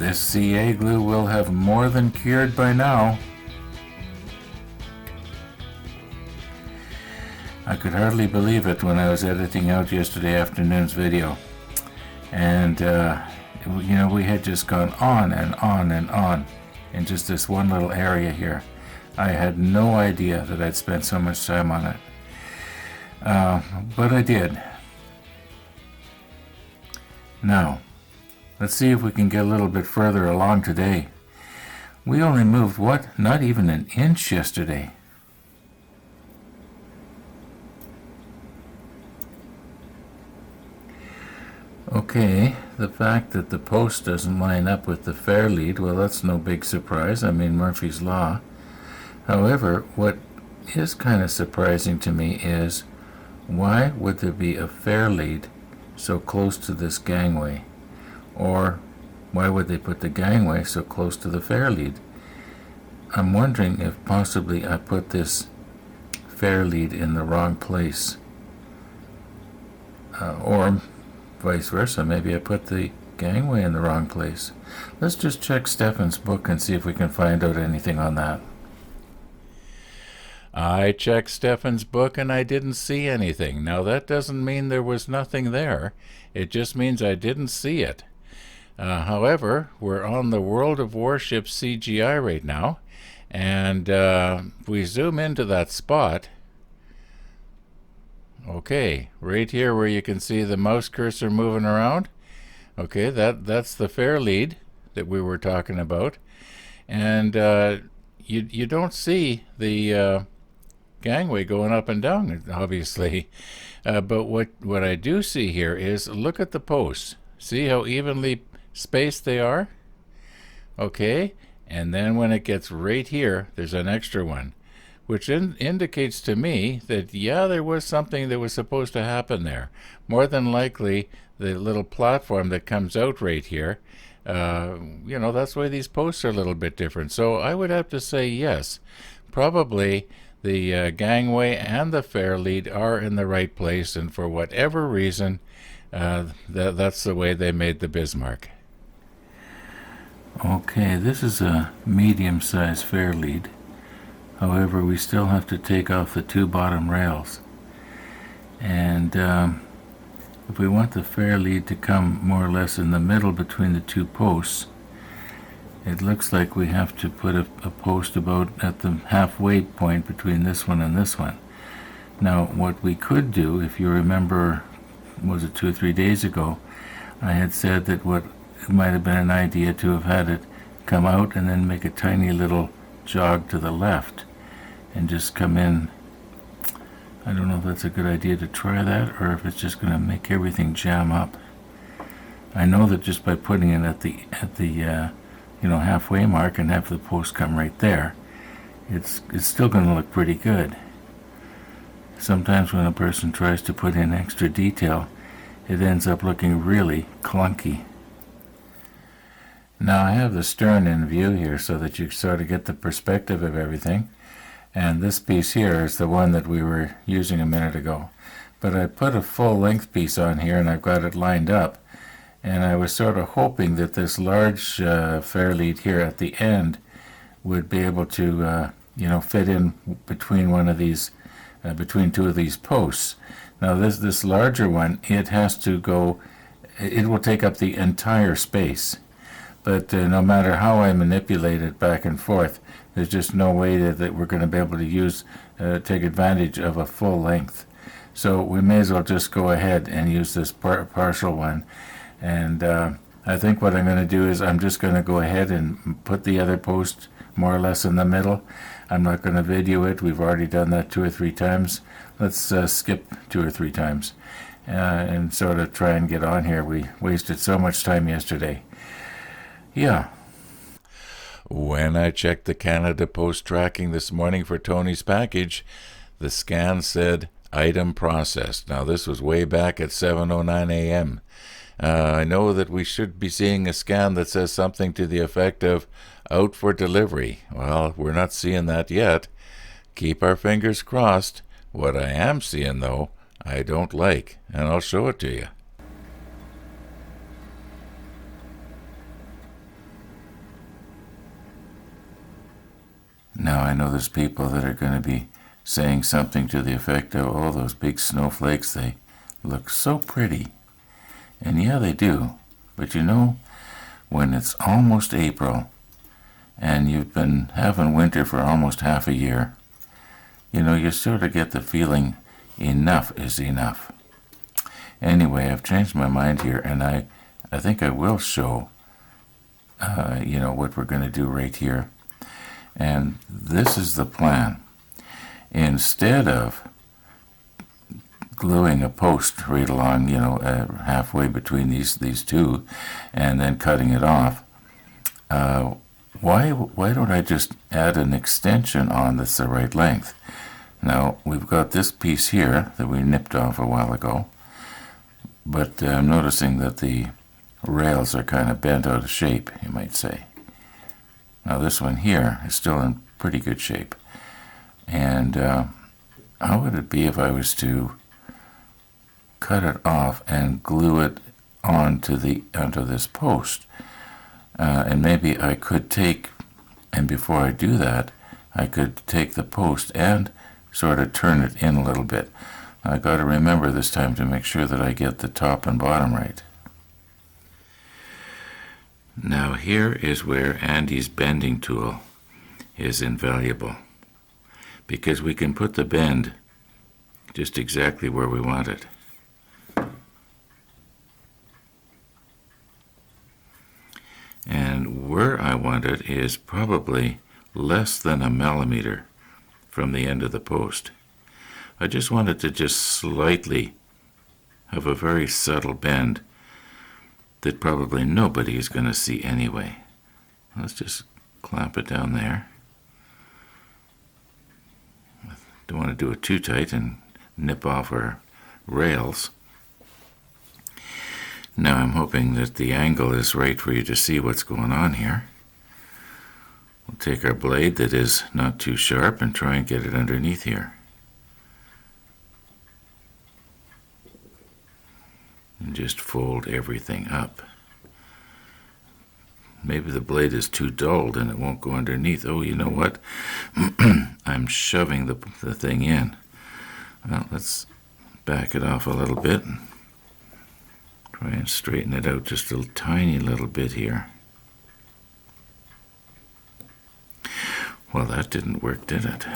This CA glue will have more than cured by now. I could hardly believe it when I was editing out yesterday afternoon's video. And, we had just gone on and on and on in just this one little area here. I had no idea that I'd spent so much time on it. But I did. Now, let's see if we can get a little bit further along today. We only moved, not even an inch yesterday. Okay, the fact that the post doesn't line up with the fair lead, well, that's no big surprise. I mean, Murphy's Law. However, what is kind of surprising to me is why would there be a fair lead so close to this gangway? Or why would they put the gangway so close to the fair lead? I'm wondering if possibly I put this fair lead in the wrong place. Or vice versa, maybe I put the gangway in the wrong place. Let's just check Stefan's book and see if we can find out anything on that. I checked Stefan's book and I didn't see anything. Now that doesn't mean there was nothing there. It just means I didn't see it. However, we're on the World of Warships CGI right now, and if we zoom into that spot, okay, right here where you can see the mouse cursor moving around, okay, that's the fair lead that we were talking about, and you don't see the gangway going up and down, obviously, but what I do see here is, look at the posts. See how evenly spaced they are? Okay, and then when it gets right here, there's an extra one, which indicates to me that, yeah, there was something that was supposed to happen there. More than likely, the little platform that comes out right here, that's why these posts are a little bit different. So I would have to say yes, probably the gangway and the fair lead are in the right place, and for whatever reason, that's the way they made the Bismarck. Okay, this is a medium-sized fair lead. However, we still have to take off the two bottom rails. And if we want the fair lead to come more or less in the middle between the two posts, it looks like we have to put a post about at the halfway point between this one and this one. Now, what we could do, if you remember, was it 2 or 3 days ago, I had said that what it might have been an idea to have had it come out and then make a tiny little jog to the left and just come in. I don't know if that's a good idea to try that, or if it's just going to make everything jam up. I know that just by putting it at the halfway mark and have the post come right there, it's still going to look pretty good. Sometimes when a person tries to put in extra detail, it ends up looking really clunky. Now I have the stern in view here so that you sort of get the perspective of everything. And this piece here is the one that we were using a minute ago. But I put a full length piece on here and I've got it lined up. And I was sort of hoping that this large fair lead here at the end would be able to fit in between one of these, between two of these posts. Now this larger one, it will take up the entire space. But no matter how I manipulate it back and forth, there's just no way that we're going to be able to take advantage of a full length. So we may as well just go ahead and use this partial one. And I think what I'm going to do is I'm just going to go ahead and put the other post more or less in the middle. I'm not going to video it. We've already done that 2 or 3 times. Let's skip 2 or 3 times and sort of try and get on here. We wasted so much time yesterday. Yeah. When I checked the Canada Post tracking this morning for Tony's package, the scan said item processed. Now this was way back at 7:09 a.m. I know that we should be seeing a scan that says something to the effect of out for delivery. Well, we're not seeing that yet. Keep our fingers crossed. What I am seeing, though, I don't like, and I'll show it to you. Now I know there's people that are going to be saying something to the effect of, oh, those big snowflakes, they look so pretty. And yeah, they do. But you know, when it's almost April and you've been having winter for almost half a year, you know, you sort of get the feeling enough is enough. Anyway, I've changed my mind here, and I think I will show, what we're going to do right here. And this is the plan. Instead of gluing a post right along, halfway between these two, and then cutting it off, why don't I just add an extension on that's the right length? Now, we've got this piece here that we nipped off a while ago, but I'm noticing that the rails are kind of bent out of shape, you might say. Now, this one here is still in pretty good shape. And how would it be if I was to cut it off and glue it onto this post? And maybe I could and before I do that, I could take the post and sort of turn it in a little bit. I got to remember this time to make sure that I get the top and bottom right. Now here is where Andy's bending tool is invaluable, because we can put the bend just exactly where we want it. And where I want it is probably less than a millimeter from the end of the post. I just want it to just slightly have a very subtle bend that probably nobody is going to see anyway. Let's just clamp it down there. Don't want to do it too tight and nip off our rails. Now I'm hoping that the angle is right for you to see what's going on here. We'll take our blade that is not too sharp and try and get it underneath here. And just fold everything up. Maybe the blade is too dulled and it won't go underneath. Oh, you know what? I'm shoving the thing in. Well, let's back it off a little bit and try and straighten it out just a tiny little bit here. Well, that didn't work, did it?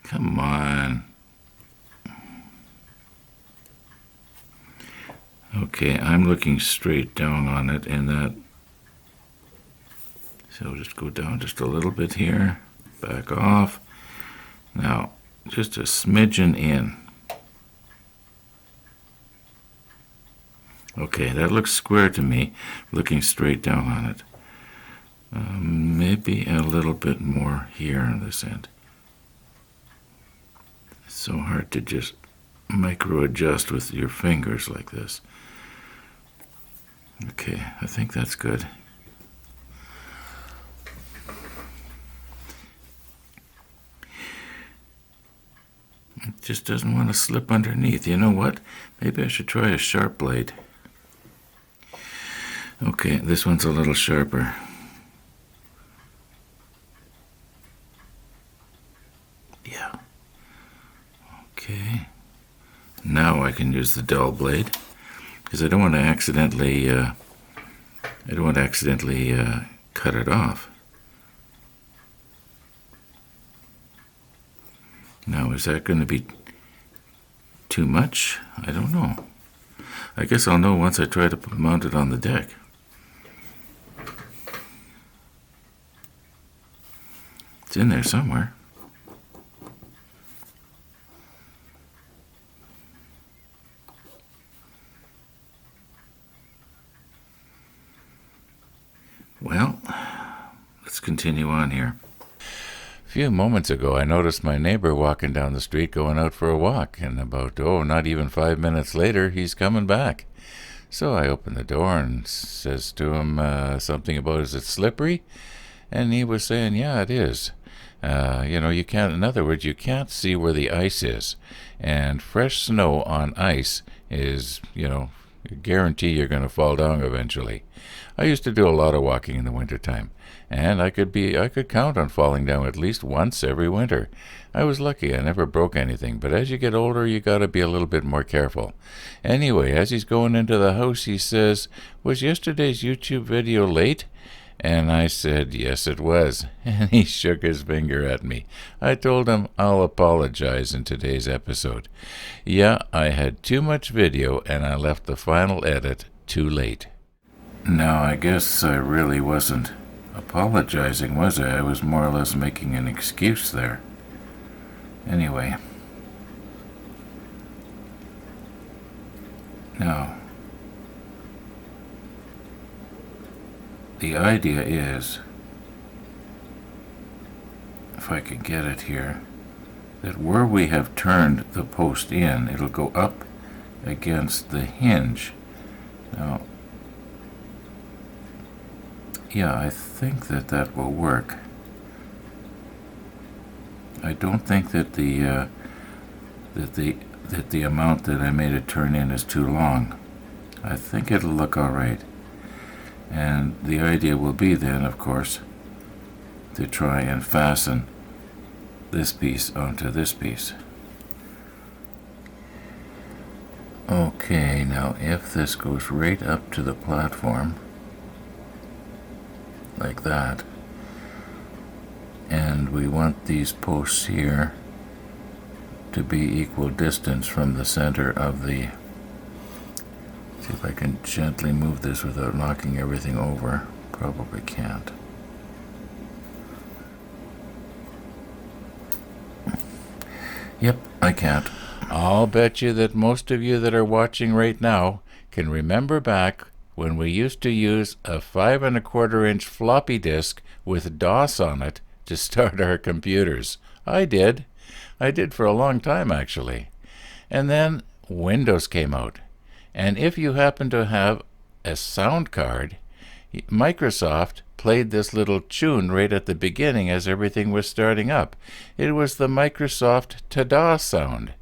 Come on. Okay, I'm looking straight down on it, and that, so just go down just a little bit here, back off. Now, just a smidgen in. Okay, that looks square to me, looking straight down on it. Maybe a little bit more here on this end. It's so hard to just micro adjust with your fingers like this. Okay, I think that's good. It just doesn't want to slip underneath. You know what? Maybe I should try a sharp blade. Okay, this one's a little sharper. Yeah. Okay. Now I can use the dull blade, because I don't want to accidentally cut it off. Now, is that going to be too much? I don't know. I guess I'll know once I try to mount it on the deck. It's in there somewhere. Well, let's continue on here. A few moments ago, I noticed my neighbor walking down the street going out for a walk, and about, not even 5 minutes later, he's coming back. So I opened the door and says to him something about, is it slippery? And he was saying, yeah, it is. You can't, in other words, you can't see where the ice is. And fresh snow on ice is, guarantee you're going to fall down eventually. I used to do a lot of walking in the wintertime, and I could count on falling down at least once every winter. I was lucky, I never broke anything, but as you get older, you got to be a little bit more careful. Anyway, as he's going into the house, he says, was yesterday's YouTube video late? And I said, yes, it was. And he shook his finger at me. I told him I'll apologize in today's episode. Yeah, I had too much video and I left the final edit too late. Now, I guess I really wasn't apologizing, was I? I was more or less making an excuse there. Anyway. Now, the idea is, if I can get it here, that where we have turned the post in, it'll go up against the hinge. Now, yeah, I think that will work. I don't think that the amount that I made it turn in is too long. I think it'll look all right. And the idea will be then, of course, to try and fasten this piece onto this piece. Okay, now if this goes right up to the platform, like that, and we want these posts here to be equal distance from the center of the, see if I can gently move this without knocking everything over. Probably can't. Yep, I can't. I'll bet you that most of you that are watching right now can remember back when we used to use a 5 1/4-inch floppy disk with DOS on it to start our computers. I did for a long time, actually. And then Windows came out. And if you happen to have a sound card, Microsoft played this little tune right at the beginning as everything was starting up. It was the Microsoft ta-da sound.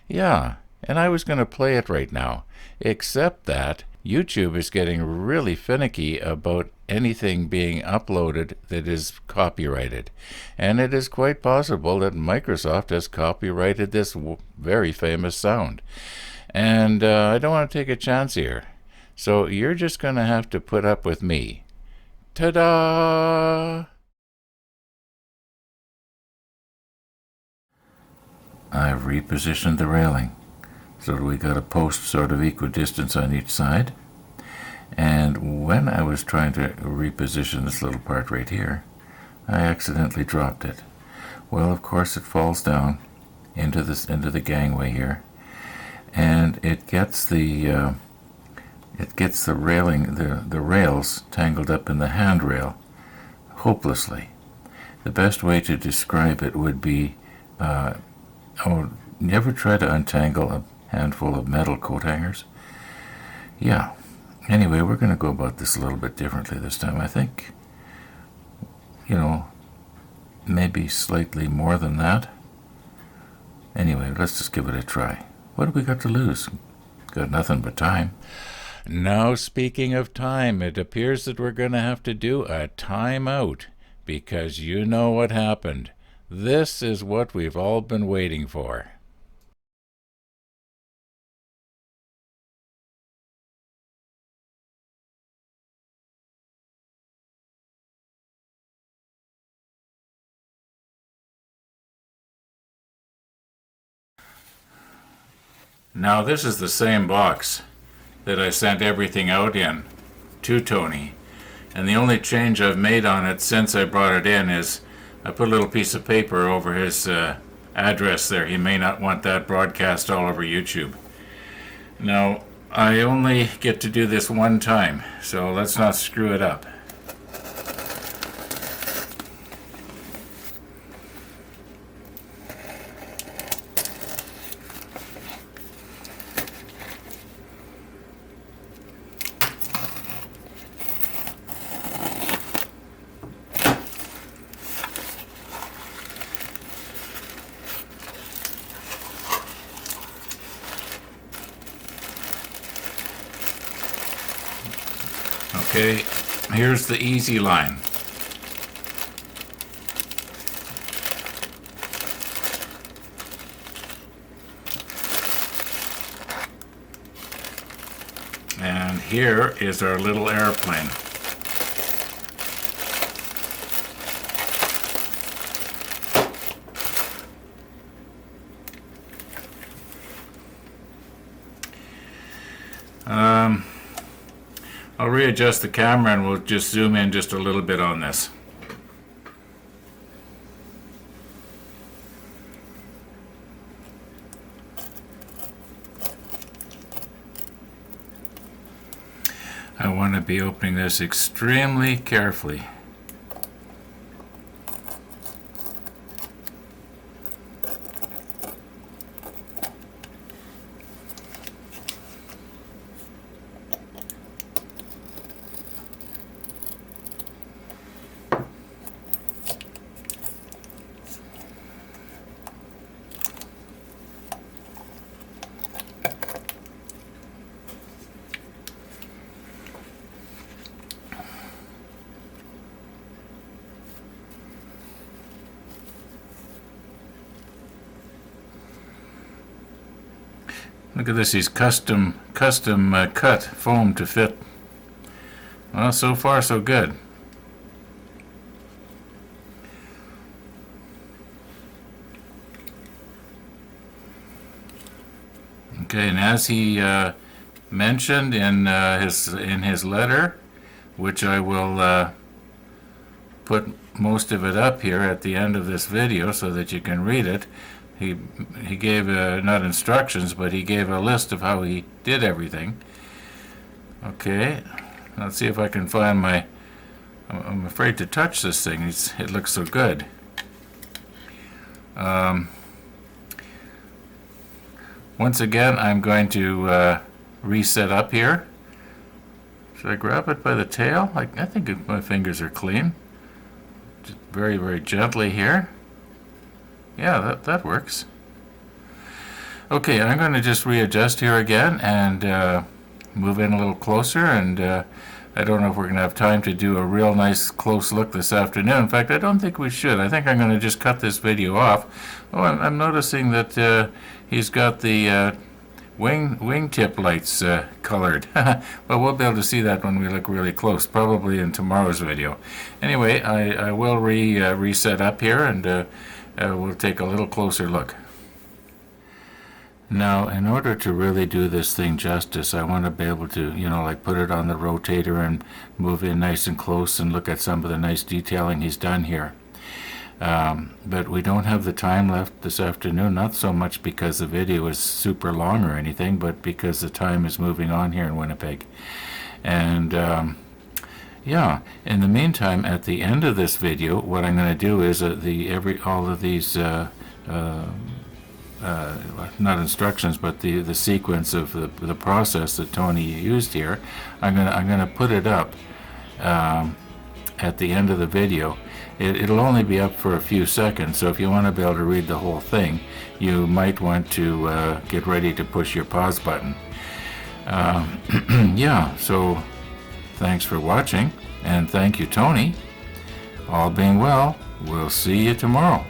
Yeah, and I was going to play it right now, except that YouTube is getting really finicky about anything being uploaded that is copyrighted. And it is quite possible that Microsoft has copyrighted this very famous sound. And I don't want to take a chance here. So you're just going to have to put up with me. Ta-da! I've repositioned the railing so that we got a post sort of equidistant on each side. And when I was trying to reposition this little part right here, I accidentally dropped it. Well, of course, it falls down into the gangway here, and it gets the railing, the rails tangled up in the handrail hopelessly. The best way to describe it would be, you ever try to untangle a handful of metal coat hangers? Yeah. Anyway, we're going to go about this a little bit differently this time. I think, maybe slightly more than that. Anyway, let's just give it a try. What have we got to lose? Got nothing but time. Now, speaking of time, it appears that we're going to have to do a timeout, because you know what happened. This is what we've all been waiting for. Now, this is the same box that I sent everything out in to Tony, and the only change I've made on it since I brought it in is I put a little piece of paper over his address there. He may not want that broadcast all over YouTube. Now, I only get to do this one time, so let's not screw it up. Okay, here's the easy line. And here is our little airplane. I'll readjust the camera and we'll just zoom in just a little bit on this. I want to be opening this extremely carefully. Look at this, he's custom cut foam to fit. Well, so far so good. Okay, and as he mentioned in his letter, which I will put most of it up here at the end of this video so that you can read it. He gave not instructions, but he gave a list of how he did everything. Okay, let's see if I can find my. I'm afraid to touch this thing. It looks so good. Once again, I'm going to reset up here. Should I grab it by the tail? I think my fingers are clean. Just very, very gently here. Yeah, that works. Okay, I'm going to just readjust here again and move in a little closer, and I don't know if we're going to have time to do a real nice close look this afternoon. In fact, I don't think we should. I think I'm going to just cut this video off. Oh, I'm noticing that he's got the wingtip lights colored. But we'll be able to see that when we look really close, probably in tomorrow's video. Anyway, I will reset up here, and we'll take a little closer look. Now, in order to really do this thing justice, I want to be able to, like put it on the rotator and move in nice and close and look at some of the nice detailing he's done here. But we don't have the time left this afternoon, not so much because the video is super long or anything, but because the time is moving on here in Winnipeg. And yeah, in the meantime, at the end of this video, what I'm going to do is all of these not instructions, but the sequence of the process that Tony used here. I'm gonna put it up at the end of the video. It'll only be up for a few seconds, so if you want to be able to read the whole thing, you might want to get ready to push your pause button. Yeah, so thanks for watching, and thank you, Tony. All being well, we'll see you tomorrow.